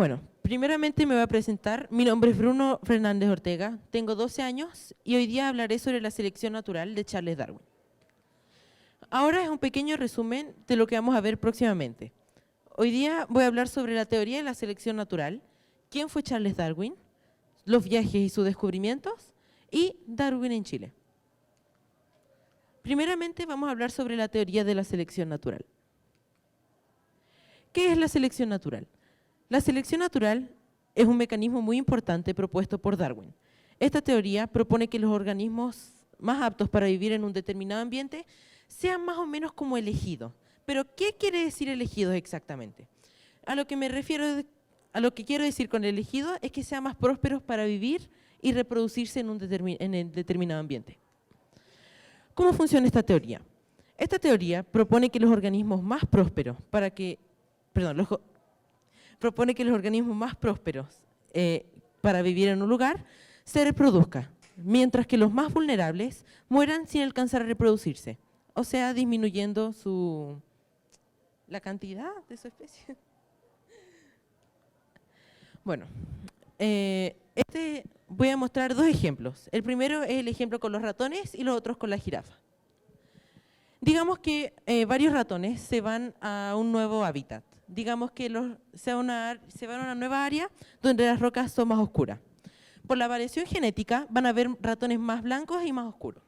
Bueno, primeramente me voy a presentar. Mi nombre es Bruno Fernández Ortega, tengo 12 años y hoy día hablaré sobre la selección natural de Charles Darwin. Ahora es un pequeño resumen de lo que vamos a ver próximamente. Hoy día voy a hablar sobre la teoría de la selección natural, quién fue Charles Darwin, los viajes y sus descubrimientos y Darwin en Chile. Primeramente vamos a hablar sobre la teoría de la selección natural. ¿Qué es la selección natural? La selección natural es un mecanismo muy importante propuesto por Darwin. Esta teoría propone que los organismos más aptos para vivir en un determinado ambiente sean más o menos como elegidos. Pero, ¿qué quiere decir elegidos exactamente? A lo que me refiero, a lo que quiero decir con elegidos es que sean más prósperos para vivir y reproducirse en un determinado ambiente. ¿Cómo funciona esta teoría? Esta teoría propone que los organismos más prósperos para vivir en un lugar se reproduzcan, mientras que los más vulnerables mueran sin alcanzar a reproducirse, o sea, disminuyendo la cantidad de su especie. Bueno, voy a mostrar dos ejemplos. El primero es el ejemplo con los ratones y los otros con la jirafa. Digamos que varios ratones se van a un nuevo hábitat. Digamos que se van a una nueva área donde las rocas son más oscuras. Por la variación genética van a haber ratones más blancos y más oscuros.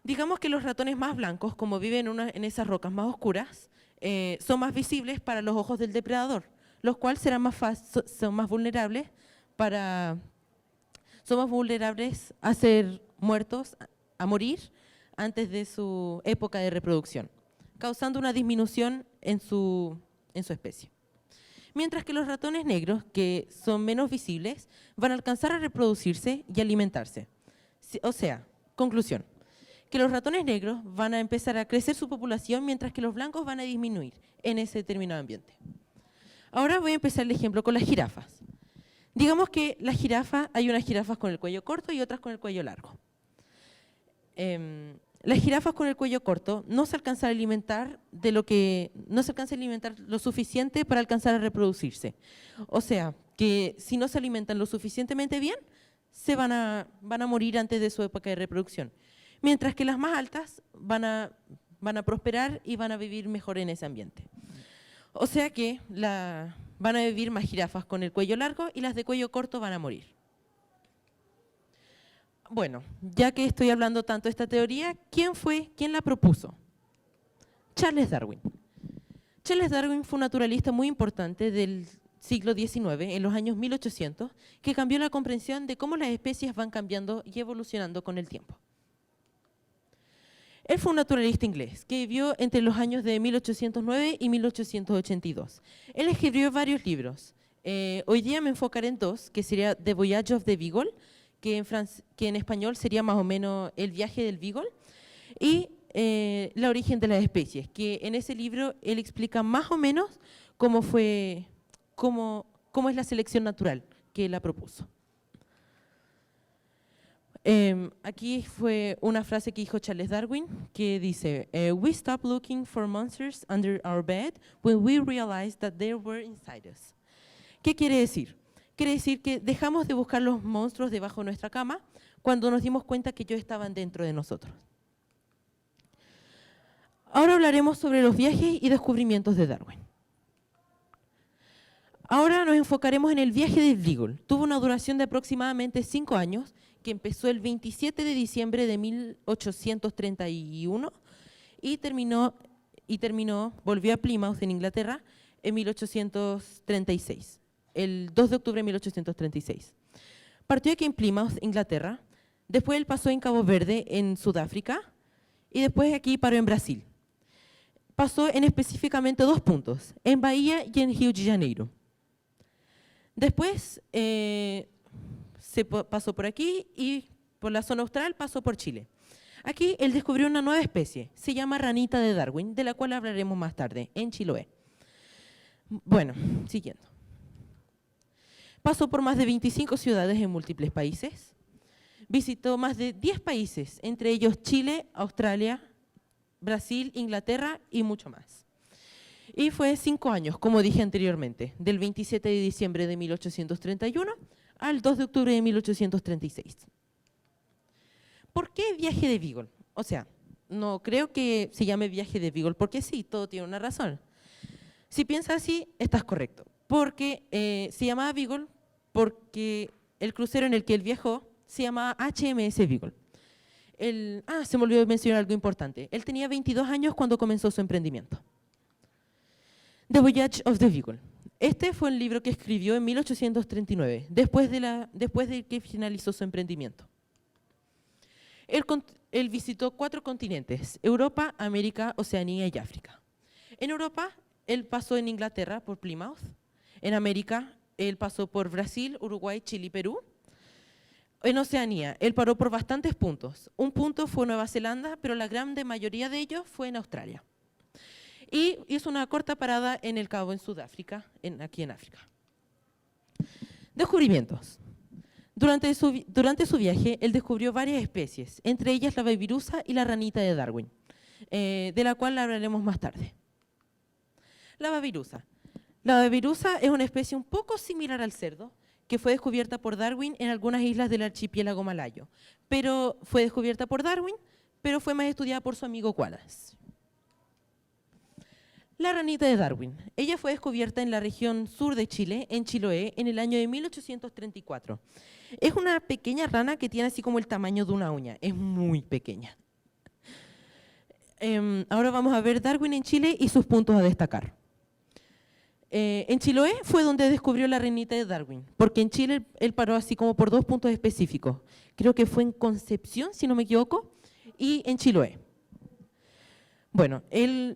Digamos que los ratones más blancos, como viven en esas rocas más oscuras, son más visibles para los ojos del depredador, los cuales son más vulnerables a ser muertos, a morir antes de su época de reproducción, causando una disminución en su especie. Mientras que los ratones negros, que son menos visibles, van a alcanzar a reproducirse y alimentarse. O sea, conclusión, que los ratones negros van a empezar a crecer su población mientras que los blancos van a disminuir en ese determinado ambiente. Ahora voy a empezar el ejemplo con las jirafas. Digamos que hay unas jirafas con el cuello corto y otras con el cuello largo. Las jirafas con el cuello corto no se alcanzan a alimentar lo suficiente para alcanzar a reproducirse. O sea, que si no se alimentan lo suficientemente bien, van a morir antes de su época de reproducción. Mientras que las más altas van a prosperar y van a vivir mejor en ese ambiente. O sea que van a vivir más jirafas con el cuello largo y las de cuello corto van a morir. Bueno, ya que estoy hablando tanto de esta teoría, ¿quién la propuso? Charles Darwin. Charles Darwin fue un naturalista muy importante del siglo XIX, en los años 1800, que cambió la comprensión de cómo las especies van cambiando y evolucionando con el tiempo. Él fue un naturalista inglés que vivió entre los años de 1809 y 1882. Él escribió varios libros. Hoy día me enfocaré en dos, que sería The Voyage of the Beagle, que en español sería más o menos El viaje del Beagle, y La origen de las especies, que en ese libro él explica más o menos cómo es la selección natural que él la propuso. Aquí fue una frase que dijo Charles Darwin, que dice, "We stop looking for monsters under our bed when we realize that they were inside us." ¿Qué quiere decir? Quiere decir que dejamos de buscar los monstruos debajo de nuestra cama cuando nos dimos cuenta que ellos estaban dentro de nosotros. Ahora hablaremos sobre los viajes y descubrimientos de Darwin. Ahora nos enfocaremos en el viaje del Beagle. Tuvo una duración de aproximadamente 5 años, que empezó el 27 de diciembre de 1831 y volvió a Plymouth, en Inglaterra, en 1836, el 2 de octubre de 1836. Partió aquí en Plymouth, Inglaterra, después él pasó en Cabo Verde, en Sudáfrica, y después aquí paró en Brasil. Pasó en específicamente 2 puntos, en Bahía y en Rio de Janeiro. Después pasó por aquí y por la zona austral pasó por Chile. Aquí él descubrió una nueva especie, se llama ranita de Darwin, de la cual hablaremos más tarde, en Chiloé. Bueno, siguiendo. Pasó por más de 25 ciudades en múltiples países, visitó más de 10 países, entre ellos Chile, Australia, Brasil, Inglaterra y mucho más. Y fue 5 años, como dije anteriormente, del 27 de diciembre de 1831 al 2 de octubre de 1836. ¿Por qué viaje de Beagle? O sea, no creo que se llame viaje de Beagle, porque sí, todo tiene una razón. Si piensas así, estás correcto, porque se llamaba Beagle porque el crucero en el que él viajó se llamaba HMS Beagle. Se me olvidó mencionar algo importante. Él tenía 22 años cuando comenzó su emprendimiento. The Voyage of the Beagle. Este fue el libro que escribió en 1839, después de que finalizó su emprendimiento. Él visitó 4 continentes: Europa, América, Oceanía y África. En Europa, él pasó en Inglaterra por Plymouth. En América, él pasó por Brasil, Uruguay, Chile y Perú. En Oceanía, él paró por bastantes puntos. Un punto fue Nueva Zelanda, pero la gran mayoría de ellos fue en Australia. Y hizo una corta parada en el Cabo, en Sudáfrica, aquí en África. Descubrimientos. Durante su viaje, él descubrió varias especies, entre ellas la babirusa y la ranita de Darwin, de la cual hablaremos más tarde. La babirusa. La babirusa es una especie un poco similar al cerdo, que fue descubierta por Darwin en algunas islas del archipiélago malayo. Pero fue descubierta por Darwin, pero fue más estudiada por su amigo Wallace. La ranita de Darwin. Ella fue descubierta en la región sur de Chile, en Chiloé, en el año de 1834. Es una pequeña rana que tiene así como el tamaño de una uña. Es muy pequeña. Ahora vamos a ver Darwin en Chile y sus puntos a destacar. En Chiloé fue donde descubrió la ranita de Darwin, porque en Chile él paró así como por 2 puntos específicos. Creo que fue en Concepción, si no me equivoco, y en Chiloé. Bueno,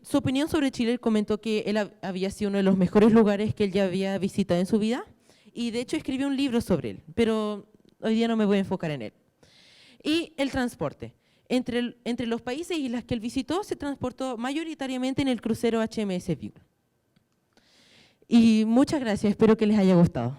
su opinión sobre Chile, él comentó que él había sido uno de los mejores lugares que él ya había visitado en su vida, y de hecho escribió un libro sobre él, pero hoy día no me voy a enfocar en él. Y el transporte. Entre los países y las que él visitó, se transportó mayoritariamente en el crucero HMS Beagle. Y muchas gracias, espero que les haya gustado.